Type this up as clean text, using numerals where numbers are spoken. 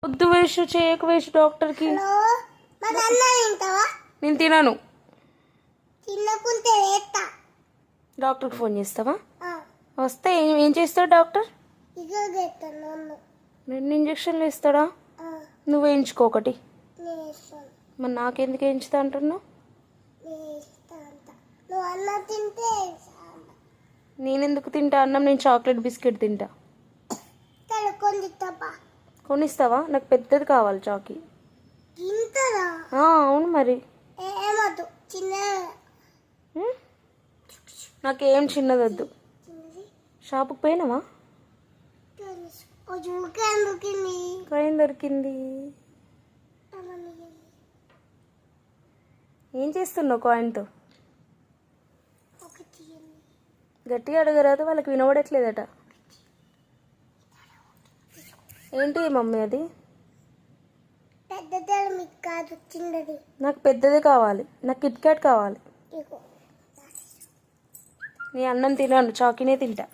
వద్దు వేసు చేయకు వేసు డాక్టర్కి. నేను తినను. డాక్టర్కి ఫోన్ చేస్తావా? వస్తే ఏం చేస్తాడు డాక్టర్? 2 ఇంజక్షన్లు ఇస్తాడా? నువ్వు వేయించుకో ఒకటి. మరి నాకెందుకు వేయించుతా అంటున్నావు? నేనెందుకు తింటా అన్నం? నేను చాక్లెట్ బిస్కెట్ తింటా. కొనిస్తావా? నాకు పెద్దది కావాలి చాకీ. అవును మరి. నాకేం చిన్నది వద్దు. షాపుకి పోయినావా? కాయిన్ దొరికింది. ఏం చేస్తున్నావు కాయిన్తో? గట్టిగా అడగరాదు, వాళ్ళకి వినబడట్లేదట. ఏంటి మమ్మీ అది? నాకు పెద్దదే కావాలి. నాకు కిట్ క్యాట్ కావాలి. నీ అన్నం తినాను, చాకీనే తింటా.